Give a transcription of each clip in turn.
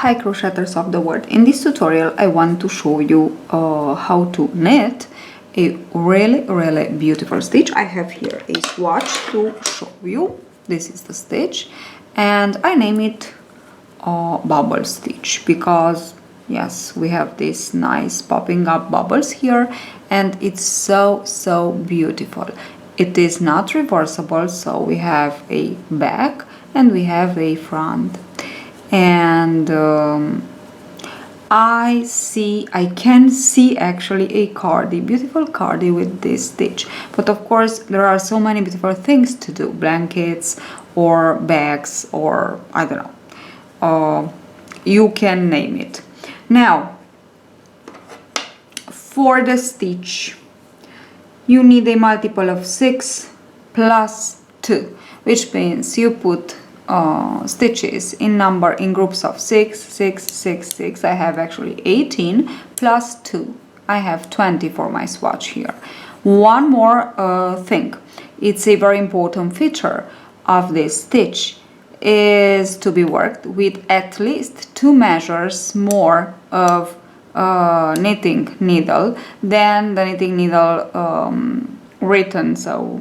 Hi crocheters of the world, in this tutorial I want to show you how to knit a really beautiful stitch. I have here a swatch to show you. This is the stitch and I name it bubble stitch because yes, we have this nice popping up bubbles here and it's so beautiful. It is not reversible, so we have a back and we have a front. And I can see actually a cadi, beautiful cadi with this stitch. But of course there are so many beautiful things to do, blankets or bags or I don't know, you can name it. Now for the stitch you need a multiple of 6 plus 2, which means you put stitches in groups of 6, 6, 6, 6. I have actually 18 plus 2. I have 20 for my swatch here. One more thing, it's a very important feature of this stitch, is to be worked with at least 2 measures more of knitting needle than the knitting needle written so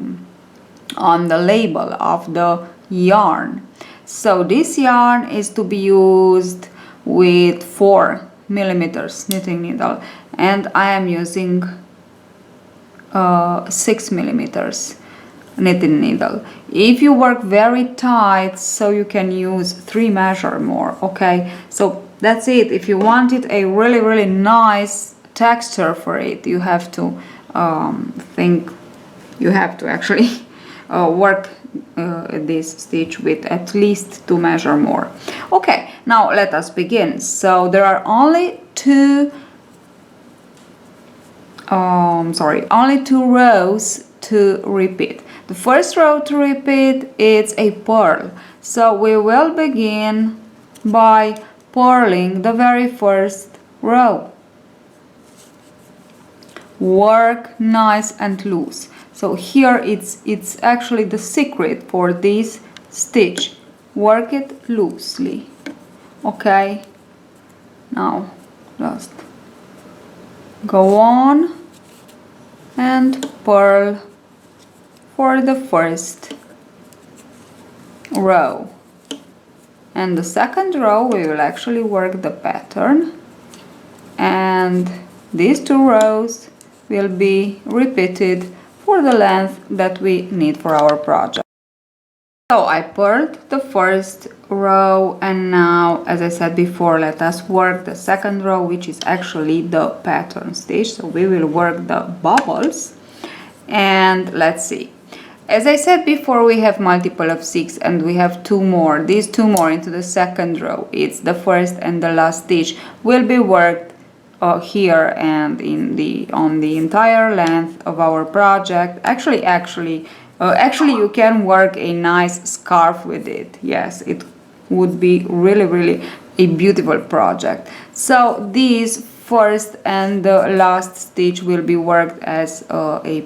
on the label of the yarn. So this yarn is to be used with 4 millimeters knitting needle and I am using 6 millimeters knitting needle. If you work very tight, so you can use 3 measure more, okay? So that's it. If you wanted a really nice texture for it, you have to actually work this stitch with at least 2 measure more. Okay, now let us begin. So there are only two rows to repeat. The first row to repeat is a purl. So we will begin by purling the very first row. Work nice and loose. So here it's actually the secret for this stitch. Work it loosely. Okay, now just go on and purl for the first row. And the second row we will actually work the pattern, and these 2 rows will be repeated for the length that we need for our project. So I purled the first row and now, as I said before, let us work the second row, which is actually the pattern stitch. So we will work the bubbles and let's see. As I said before, we have multiple of 6 and we have 2 more. These 2 more into the second row. It's the first and the last stitch will be worked here and on the entire length of our project. Actually you can work a nice scarf with it. Yes, it would be really a beautiful project. So these first and the last stitch will be worked as a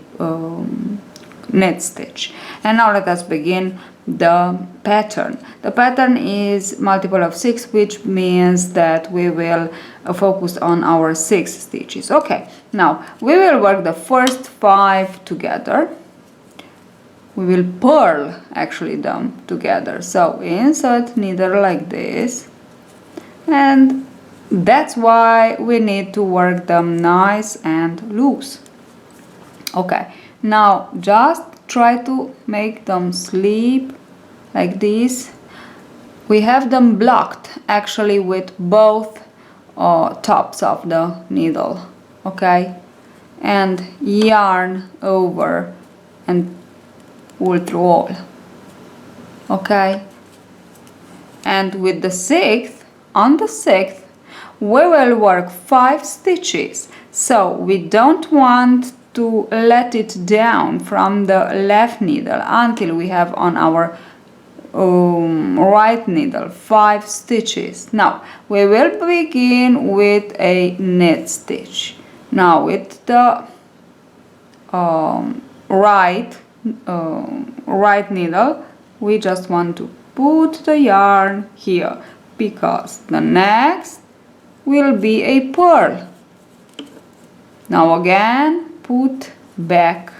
knit stitch. And now let us begin the pattern. The pattern is multiple of 6, which means that we will focus on our 6 stitches. Okay, now we will work the first 5 together. We will purl actually them together. So insert needle like this, and that's why we need to work them nice and loose. Okay, now just try to make them sleep like this. We have them blocked actually with both tops of the needle, okay, and yarn over and pull through all, okay. And with the 6th, on the 6th we will work 5 stitches. So we don't want to let it down from the left needle until we have on our right needle 5 stitches. Now we will begin with a knit stitch. Now with the right needle we just want to put the yarn here, because the next will be a pearl. Now again put back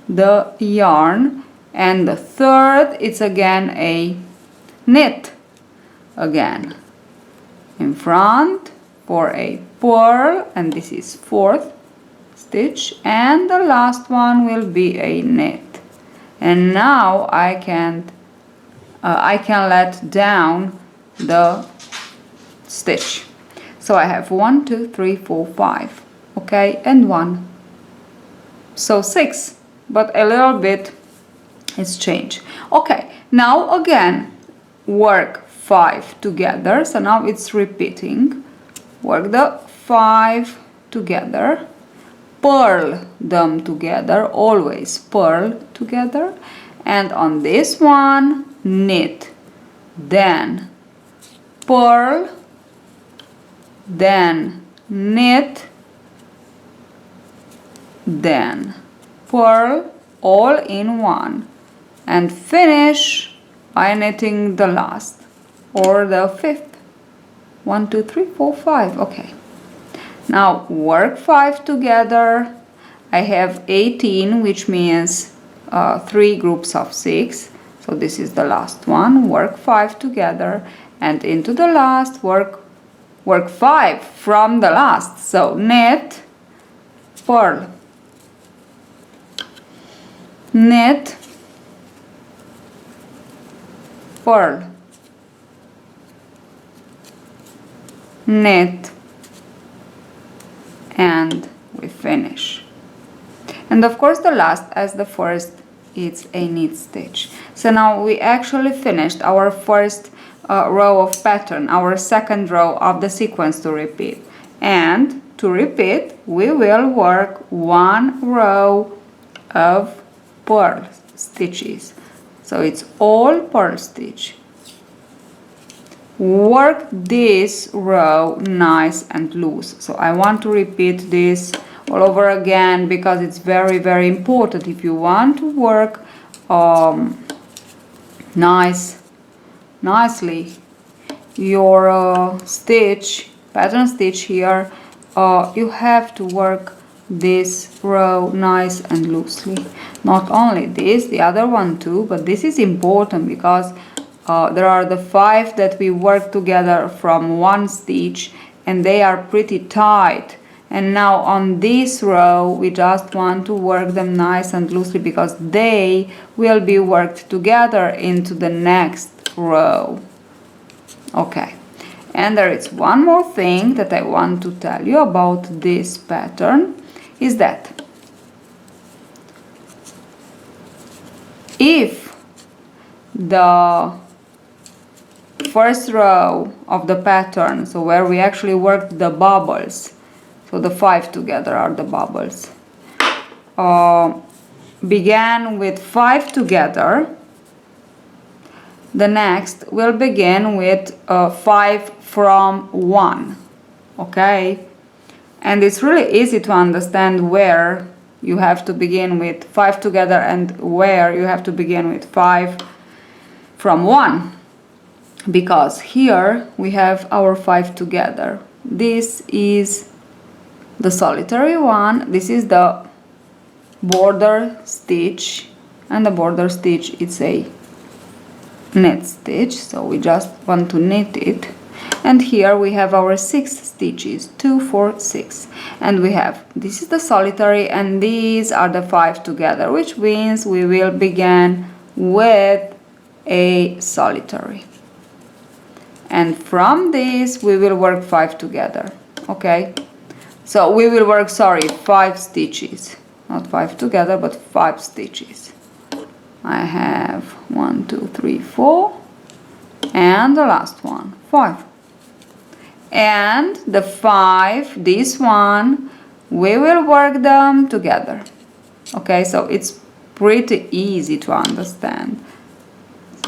the yarn, and the third it's again a knit again in front for a pearl, and this is fourth stitch, and the last one will be a knit. And now I can let down the stitch. So I have 1 2 3 4 5, okay, and 1, so 6, but a little bit is changed. Okay, now again work 5 together, so now it's repeating. Work the 5 together, purl them together, always purl together, and on this one knit, then purl, then knit, then purl, all in one, and finish by knitting the last or the fifth. 1 2 3 4 5. Okay, now work 5 together. I have 18, which means 3 groups of 6, so this is the last one. Work 5 together, and into the last work 5 from the last, so knit, purl, knit, purl, knit, and we finish. And of course the last, as the first, it's a knit stitch. So now we actually finished our first row of pattern, our second row of the sequence to repeat. And to repeat, we will work 1 row of purl stitches. So it's all purl stitch. Work this row nice and loose. So I want to repeat this all over again because it's very, very important. If you want to work nicely your stitch, pattern stitch here, you have to work this row nice and loosely. Not only this, the other one too, but this is important because there are the 5 that we work together from one stitch, and they are pretty tight. And now on this row we just want to work them nice and loosely because they will be worked together into the next row. Okay, and there is one more thing that I want to tell you about this pattern, is that if the first row of the pattern, so where we actually worked the bubbles, so the 5 together are the bubbles, began with 5 together, the next will begin with 5 from 1, okay? And it's really easy to understand where you have to begin with 5 together and where you have to begin with 5 from 1, because here we have our 5 together. This is the solitary one, this is the border stitch, and the border stitch is a knit stitch, so we just want to knit it. And here we have our 6 stitches, 2 4 6, and we have, this is the solitary and these are the 5 together, which means we will begin with a solitary, and from this we will work 5 together. Okay, so we will work, 5 stitches, not 5 together but 5 stitches. I have 1 2 3 4, and the last one 5, and the 5, this one, we will work them together. Okay, so it's pretty easy to understand.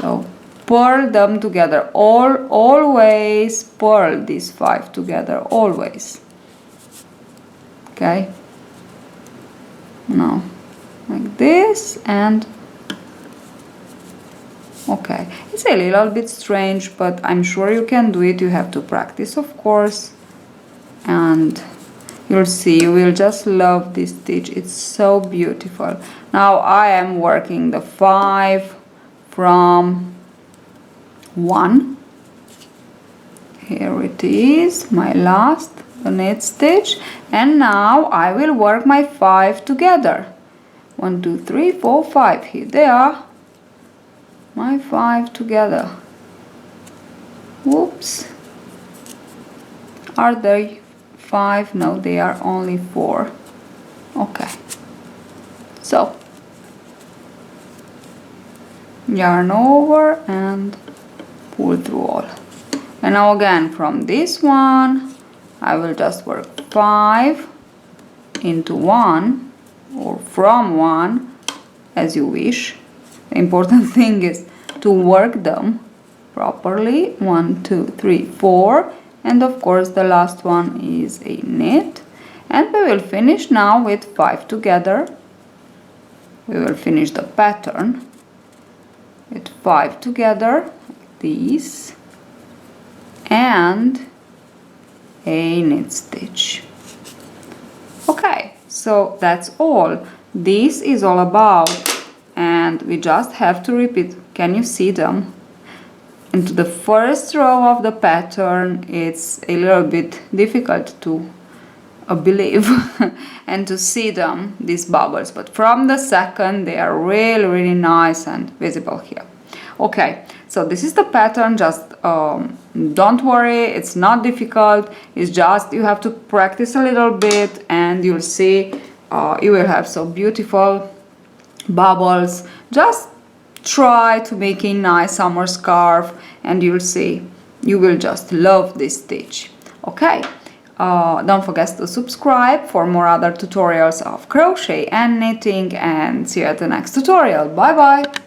So purl them together, always purl these 5 together, always. Okay, now like this, and Okay, it's a little bit strange, but I'm sure you can do it. You have to practice, of course, and you'll see, you will just love this stitch. It's so beautiful. Now I am working the 5 from 1. Here it is, my last knit stitch, and now I will work my 5 together. 1, 2, 3, 4, 5. Here they are, my 5 together. Whoops, are they 5? No, they are only 4. Okay, so yarn over and pull through all. And now again from this one I will just work 5 into 1 or from 1, as you wish. The important thing is to work them properly. 1, 2, 3, 4, and of course the last one is a knit, and we will finish now with 5 together. We will finish the pattern with 5 together, like this, and a knit stitch. Okay, so that's all this is all about, and we just have to repeat. Can you see them? Into the first row of the pattern it's a little bit difficult to believe and to see them, these bubbles, but from the second they are really nice and visible here. Okay, so this is the pattern. Just don't worry, it's not difficult, it's just you have to practice a little bit and you'll see you will have so beautiful bubbles. Just try to make a nice summer scarf and you'll see you will just love this stitch. Okay, don't forget to subscribe for more other tutorials of crochet and knitting, and see you at the next tutorial. Bye bye.